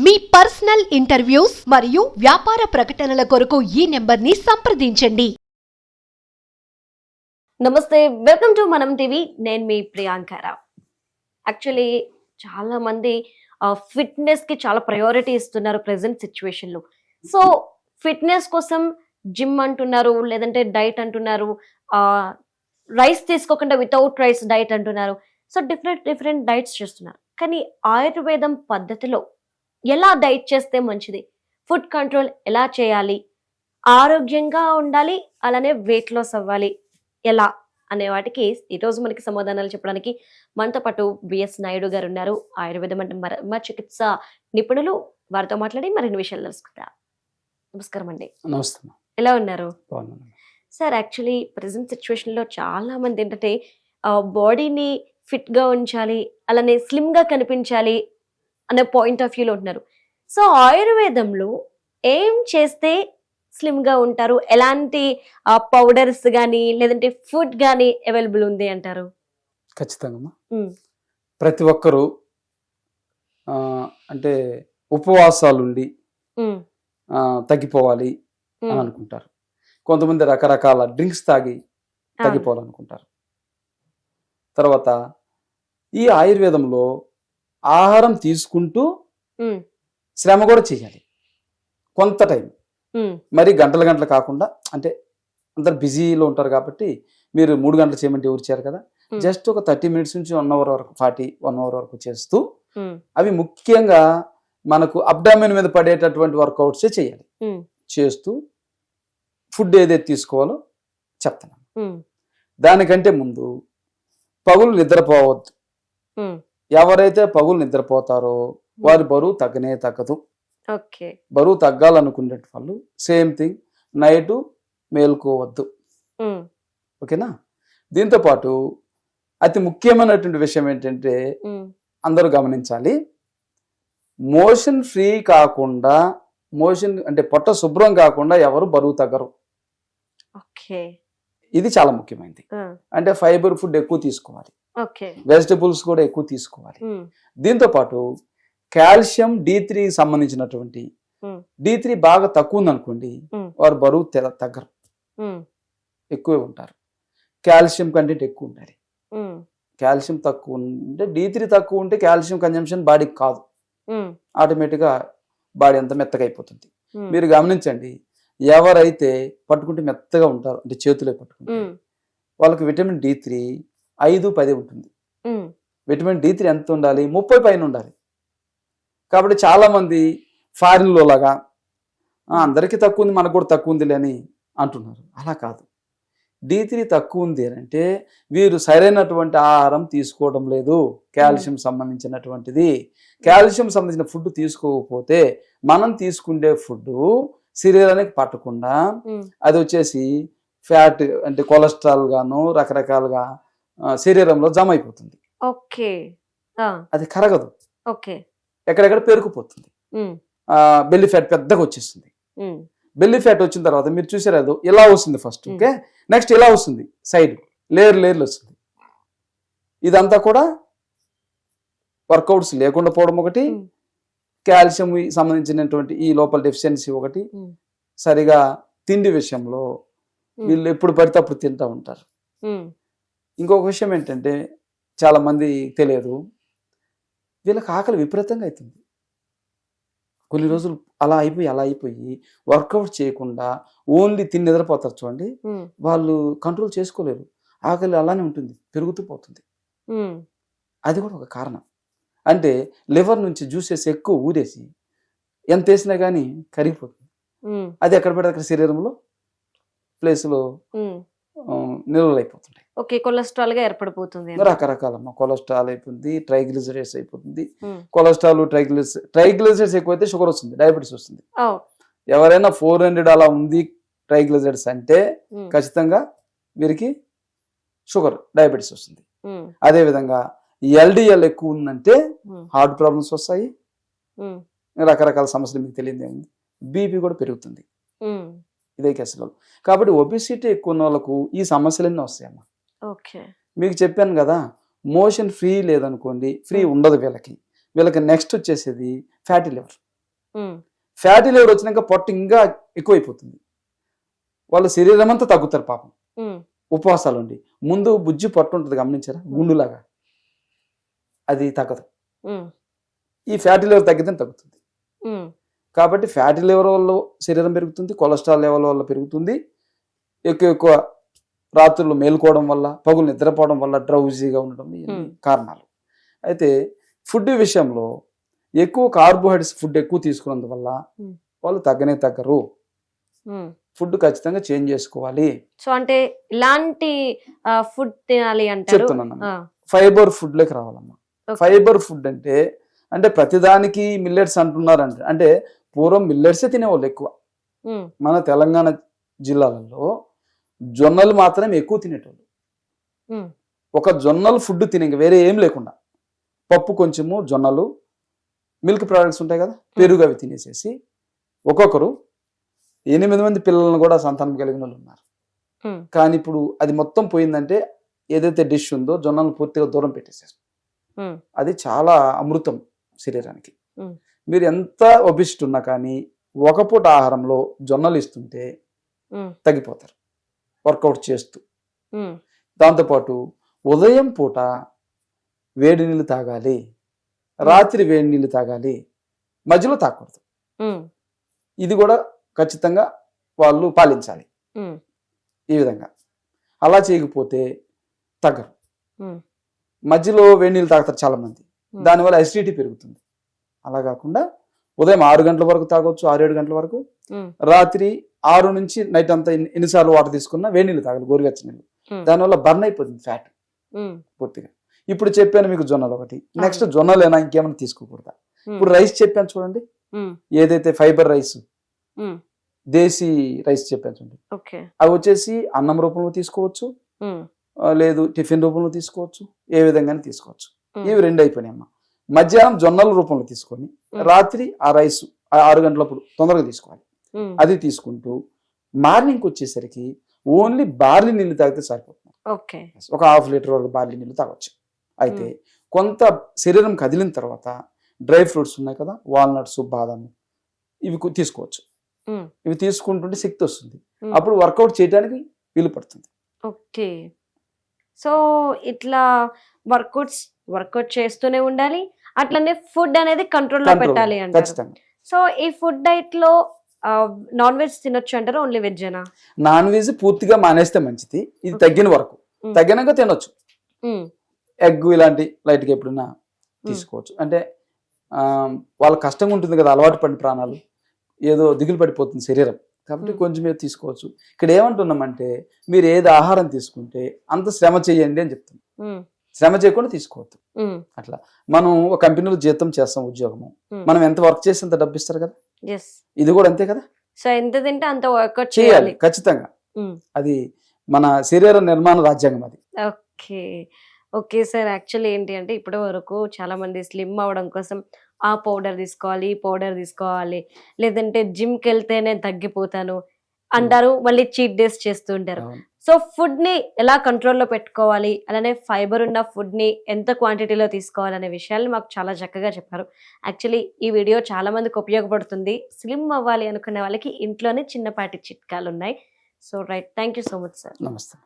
మీ personal interviews మరియు వ్యాపార ప్రకటనల కొరకు ఈ నెంబర్ని సంప్రదించండి. నమస్తే, వెల్కమ్ టు మనం టీవీ. నేను మీ ప్రియాంకారావు. యాక్చువల్లీ చాలా మంది ఫిట్నెస్ కి చాలా ప్రయారిటీ ఇస్తున్నారు ప్రెసెంట్ సిచ్యువేషన్ లో. సో ఫిట్నెస్ కోసం జిమ్ అంటున్నారు, లేదంటే డైట్ అంటున్నారు, రైస్ తీసుకోకుండా వితౌట్ రైస్ డైట్ అంటున్నారు. సో డిఫరెంట్ డైట్స్ చేస్తున్నారు. కానీ ఆయుర్వేదం పద్ధతిలో ఎలా డైట్ చేస్తే మంచిది, ఫుడ్ కంట్రోల్ ఎలా చేయాలి, ఆరోగ్యంగా ఉండాలి, అలానే వెయిట్ లాస్ అవ్వాలి ఎలా అనే వాటికి ఈరోజు మనకి సమాధానాలు చెప్పడానికి మనతో పాటు బిఎస్ నాయుడు గారు ఉన్నారు. ఆయుర్వేదం అంటే మర్మ చికిత్స నిపుణులు. వారితో మాట్లాడి మరిన్ని విషయాలు తెలుసుకుందాం. నమస్కారం అండి. నమస్తే. ఎలా ఉన్నారు సార్? యాక్చువల్లీ ప్రజెంట్ సిచ్యువేషన్ లో చాలా మంది ఏంటంటే బాడీని ఫిట్ గా ఉంచాలి, అలానే స్లిమ్ గా కనిపించాలి అనే పాయింట్ ఆఫ్ వ్యూలో ఉంటున్నారు. సో ఆయుర్వేదంలో ఏం చేస్తే స్లిమ్ గా ఉంటారు, ఎలాంటి పౌడర్స్ కానీ లేదంటే ఫుడ్ కానీ అవైలబుల్ ఉంది అంటారు? ఖచ్చితంగా ప్రతి ఒక్కరూ అంటే ఉపవాసాలుండి తగ్గిపోవాలి అని అనుకుంటారు. కొంతమంది రకరకాల డ్రింక్స్ తాగి తగ్గిపోవాలనుకుంటారు. తర్వాత ఈ ఆయుర్వేదంలో ఆహారం తీసుకుంటూ శ్రమ కూడా చేయాలి కొంత టైం. మరి గంటలు కాకుండా, అంటే అందరు బిజీలో ఉంటారు కాబట్టి మీరు 3 గంటలు చేయమంటే ఎవరు చేయరు కదా. జస్ట్ ఒక 30 మినిట్స్ నుంచి 1 అవర్ వరకు 1 అవర్ వరకు చేస్తూ, అవి ముఖ్యంగా మనకు అబ్డామిన్ మీద పడేటటువంటి వర్కౌట్స్ చేయాలి. చేస్తూ ఫుడ్ ఏదైతే తీసుకోవాలో చెప్తున్నాను. దానికంటే ముందు పగులు నిద్రపోవద్దు. ఎవరైతే పగులు నిద్రపోతారో వారి బరువు తగ్గనే తగ్గదు. బరువు తగ్గాలనుకునే వాళ్ళు సేమ్ థింగ్, నైట్ మేల్కోవద్దు. ఓకేనా? దీంతో పాటు అతి ముఖ్యమైనటువంటి విషయం ఏంటంటే అందరూ గమనించాలి, మోషన్ ఫ్రీ కాకుండా, మోషన్ అంటే పొట్ట శుభ్రం కాకుండా ఎవరు బరువు తగ్గరు. ఇది చాలా ముఖ్యమైనది. అంటే ఫైబర్ ఫుడ్ ఎక్కువ తీసుకోవాలి, వెజిటబుల్స్ కూడా ఎక్కువ తీసుకోవాలి. దీంతో పాటు కాల్షియం D3 సంబంధించినటువంటి D3 బాగా తక్కువ ఉందనుకోండి, వారు బరువు తగ్గరు, ఎక్కువే ఉంటారు. కాల్షియం కంటెంట్ ఎక్కువ ఉండాలి. కాల్షియం తక్కువ ఉంటే, D3 తక్కువ ఉంటే కాల్షియం కన్జంప్షన్ బాడీకి కాదు, ఆటోమేటిక్గా బాడీ అంతా మెత్తగా అయిపోతుంది. మీరు గమనించండి, ఎవరైతే పట్టుకుంటే మెత్తగా ఉంటారో, అంటే చేతులే పట్టుకుంటే, వాళ్ళకి విటమిన్ D3 5-10 ఉంటుంది. విటమిన్ D3 ఎంత ఉండాలి? 30 పైన ఉండాలి. కాబట్టి చాలా మంది ఫారిన్లో లాగా అందరికీ తక్కువ ఉంది, మనకు కూడా తక్కువ ఉందిలే అని అంటున్నారు. అలా కాదు. D3 తక్కువ ఉంది అని అంటే వీరు సరైనటువంటి ఆహారం తీసుకోవడం లేదు, కాల్షియం సంబంధించినటువంటిది. కాల్షియం సంబంధించిన ఫుడ్ తీసుకోకపోతే మనం తీసుకునే ఫుడ్ శరీరానికి పట్టకుండా అది వచ్చేసి ఫ్యాట్, అంటే కొలెస్ట్రాల్ గాను రకరకాలుగా శరీరంలో జమ అయిపోతుంది. అది కరగదు, ఎక్కడెక్కడ పేరుకుపోతుంది. బెల్లి ఫ్యాట్ పెద్దగా వచ్చేస్తుంది. బెల్లి ఫ్యాట్ వచ్చిన తర్వాత మీరు చూసారు, ఇలా వస్తుంది ఫస్ట్. ఓకే, నెక్స్ట్ ఇలా వస్తుంది, సైడ్ లేయర్లు వస్తుంది. ఇదంతా కూడా వర్కౌట్స్ లేకుండా పోవడం ఒకటి, కాల్షియం సంబంధించినటువంటి ఈ లోపల డెఫిషియన్సీ ఒకటి, సరిగా తిండి విషయంలో వీళ్ళు ఎప్పుడు పడితే అప్పుడు తింటూ ఉంటారు. ఇంకొక విషయం ఏంటంటే చాలా మంది తెలియదు, వీళ్ళకి ఆకలి విపరీతంగా అవుతుంది. కొన్ని రోజులు అలా అయిపోయి వర్కౌట్ చేయకుండా ఓన్లీ తిని నిద్రపోతారు చూడండి, వాళ్ళు కంట్రోల్ చేసుకోలేరు. ఆకలి అలానే ఉంటుంది, పెరుగుతూ పోతుంది. అది కూడా ఒక కారణం. అంటే లివర్ నుంచి జ్యూసెస్ ఎక్కువ ఊరేసి ఎంత వేసినా కానీ కరిగిపోతుంది. అది ఎక్కడ పెడితే అక్కడ శరీరంలో ప్లేస్లో నిల్వలు అయిపోతుంటాయి. కొలెస్ట్రాల్ గా ఏర్పడిపోతుంది. రకరకాలమ్మా, కొలెస్ట్రాల్ అయిపోతుంది, ట్రైగ్లిజరైడ్స్ అయిపోతుంది. కొలెస్ట్రాల్ ట్రైగ్లిజరైడ్స్ ఎక్కువైతే షుగర్ వస్తుంది, డయాబెటీస్ వస్తుంది. ఎవరైనా 400 అలా ఉంది ట్రైగ్లిజరైడ్స్ అంటే ఖచ్చితంగా వీరికి షుగర్, డయాబెటీస్ వస్తుంది. అదే విధంగా LDL ఎక్కువ ఉందంటే హార్ట్ ప్రాబ్లమ్స్ వస్తాయి, రకరకాల సమస్యలు మీకు తెలియదు ఏముంది, బీపీ కూడా పెరుగుతుంది. ఇదే కేసులో. కాబట్టి ఒబిసిటీ ఎక్కువ ఉన్న వాళ్ళకు ఈ సమస్యలన్నీ వస్తాయమ్మా. మీకు చెప్పాను కదా, మోషన్ ఫ్రీ లేదనుకోండి, ఫ్రీ ఉండదు వీళ్ళకి. నెక్స్ట్ వచ్చేసేది ఫ్యాటీ లివర్. ఫ్యాటీ లివర్ వచ్చినాక పొట్ట ఇంకా ఎక్కువైపోతుంది, వాళ్ళ శరీరం అంతా తగ్గుతారు పాపం. ఉపవాసాలు ఉండి ముందు బుజ్జి పొట్ట ఉంటుంది గమనించారా, గుండులాగా, అది తగ్గదు. ఈ ఫ్యాటీ లివర్ తగ్గితే తగ్గుతుంది. కాబట్టి ఫ్యాటీ లివర్ వల్ల శరీరం పెరుగుతుంది, కొలెస్ట్రాల్ లెవెల్ వల్ల పెరుగుతుంది, ఎక్కువ రాత్రులు మేలుకోవడం వల్ల, పగులు నిద్రపోవడం వల్ల, డ్రౌజీగా ఉండడం, ఇవన్నీ కారణాలు. అయితే ఫుడ్ విషయంలో ఎక్కువ కార్బోహైడ్రేట్స్ ఫుడ్ ఎక్కువ తీసుకున్నందువల్ల వాళ్ళు తగ్గరు. ఫుడ్ ఖచ్చితంగా చేంజ్ చేసుకోవాలి. సో అంటే ఇలాంటి ఫుడ్ తినాలి అంటే చెప్తున్నాను, ఫైబర్ ఫుడ్ లోకి రావాలమ్మా. ఫైబర్ ఫుడ్ అంటే ప్రతిదానికి మిల్లెట్స్ అంటున్నారంటే, అంటే పూర్వం మిల్లెట్సే తినేవాళ్ళు ఎక్కువ. మన తెలంగాణ జిల్లాలలో జొన్నలు మాత్రమే ఎక్కువ తినేటోళ్ళు. ఒక జొన్నలు ఫుడ్ తినే, వేరే ఏం లేకుండా పప్పు కొంచెము, జొన్నలు, మిల్క్ ప్రొడక్ట్స్ ఉంటాయి కదా, పెరుగు, అవి తినేసేసి ఒక్కొక్కరు 8 మంది పిల్లలను కూడా సంతానం కలిగిన వాళ్ళు ఉన్నారు. కానీ ఇప్పుడు అది మొత్తం పోయిందంటే ఏదైతే డిష్ ఉందో జొన్నలు పూర్తిగా దూరం పెట్టేసారు. అది చాలా అమృతం శరీరానికి. మీరు ఎంత ఒబిసిటీ ఉన్నా కానీ ఒక పూట ఆహారంలో జొన్నలు ఇస్తుంటే తగ్గిపోతారు వర్కౌట్ చేస్తూ. దాంతోపాటు ఉదయం పూట వేడి నీళ్ళు తాగాలి, రాత్రి వేడి నీళ్ళు తాగాలి, మధ్యలో తాగకూడదు. ఇది కూడా ఖచ్చితంగా వాళ్ళు పాలించాలి. ఈ విధంగా అలా చేయకపోతే తగ్గరు. మధ్యలో వేడి నీళ్ళు తాగుతారు చాలా మంది, దానివల్ల అసిడిటీ పెరుగుతుంది. అలా కాకుండా ఉదయం 6 గంటల వరకు తాగొచ్చు, 6-7 గంటల వరకు, రాత్రి 6 నుంచి నైట్ అంతా ఎన్నిసార్లు వాటర్ తీసుకున్నా వేడి నీళ్ళు తాగాలి, గోరువెచ్చని నీళ్ళు. దానివల్ల బర్న్ అయిపోతుంది ఫ్యాట్ పూర్తిగా. ఇప్పుడు చెప్పాను మీకు జొన్నలు ఒకటి, నెక్స్ట్ జొన్నలేనా ఇంకేమైనా తీసుకోకూడదా? ఇప్పుడు రైస్ చెప్పాను చూడండి, ఏదైతే ఫైబర్ రైస్, దేశీ రైస్ చెప్పాను చూడండి, అవి వచ్చేసి అన్నం రూపంలో తీసుకోవచ్చు, లేదు టిఫిన్ రూపంలో తీసుకోవచ్చు, ఏ విధంగానే తీసుకోవచ్చు. ఇవి 2 అయిపోయినాయి అమ్మా. మధ్యాహ్నం జొన్నల రూపంలో తీసుకొని రాత్రి ఆ రైస్ 6 గంటలప్పుడు తొందరగా తీసుకోవాలి. అది తీసుకుంటూ మార్నింగ్ వచ్చేసరికి ఓన్లీ బార్లీ నీళ్ళు తాగితే సరిపోతుంది. ఒక 1/2 లీటర్ వరకు బార్లీ నీళ్ళు తాగొచ్చు. అయితే కొంత శరీరం కదిలిన తర్వాత డ్రై ఫ్రూట్స్ ఉన్నాయి కదా, వాల్నట్స్, బాదం, ఇవి తీసుకోవచ్చు. ఇవి తీసుకుంటుంటే శక్తి వస్తుంది, అప్పుడు వర్కౌట్ చేయడానికి వీలు పడుతుంది. ఓకే, సో ఇట్లా వర్కౌట్ చేస్తూనే ఉండాలి, అట్లనే ఫుడ్ అనేది కంట్రోల్లో పెట్టాలి అంటారు. సో ఈ ఫుడ్ డైట్ లో నాన్ వెజ్ తినొచ్చు అంటారా, ఓన్లీ వెజ్ ఏనా? నాన్ వెజ్ పూర్తిగా మానేస్తే మంచిది, ఇది తగ్గిన వరకు. తగ్గినాక తినొచ్చు. ఎగ్ ఇలాంటి లైట్ గా ఎప్పుడన్నా తీసుకోవచ్చు. అంటే వాళ్ళ కష్టంగా ఉంటుంది కదా, అలవాటు పడిన ప్రాణాలు, ఏదో దిగులు పడిపోతుంది శరీరం, కాబట్టి కొంచెం ఏదో తీసుకోవచ్చు. ఇక్కడ ఏమంటున్నామంటే మీరు ఏది ఆహారం తీసుకుంటే అంత శ్రమ చేయండి అని చెప్తున్నాం. శ్రమ చేయకుండా తీసుకోవద్దు. అట్లా మనం ఒక కంపెనీలో జీతం చేస్తాం, ఉద్యోగము, మనం ఎంత వర్క్ చేస్తే అంత డబ్బు ఇస్తారు కదా, ఇది కూడా అంతే కదా. సో ఎంత తింటే అంత వర్కౌట్ చేయాలి ఖచ్చితంగా. అది మన శరీర నిర్మాణ రాజ్యాంగం అది. ఓకే సార్, యాక్చువల్లీ ఏంటి అంటే ఇప్పటి వరకు చాలా మంది స్లిమ్ అవడం కోసం ఆ పౌడర్ తీసుకోవాలి, ఈ పౌడర్ తీసుకోవాలి, లేదంటే జిమ్కి వెళ్తేనే తగ్గిపోతాను అంటారు, మళ్ళీ చీట్ డేస్ చేస్తూ ఉంటారు. సో ఫుడ్ ని ఎలా కంట్రోల్లో పెట్టుకోవాలి, అలానే ఫైబర్ ఉన్న ఫుడ్ ని ఎంత క్వాంటిటీలో తీసుకోవాలనే విషయాలు మాకు చాలా చక్కగా చెప్పారు. యాక్చువల్లీ ఈ వీడియో చాలా మందికి ఉపయోగపడుతుంది. స్లిమ్ అవ్వాలి అనుకునే వాళ్ళకి ఇంట్లోనే చిన్నపాటి చిట్కాలు ఉన్నాయి. So right, thank you so much sir. నమస్తే.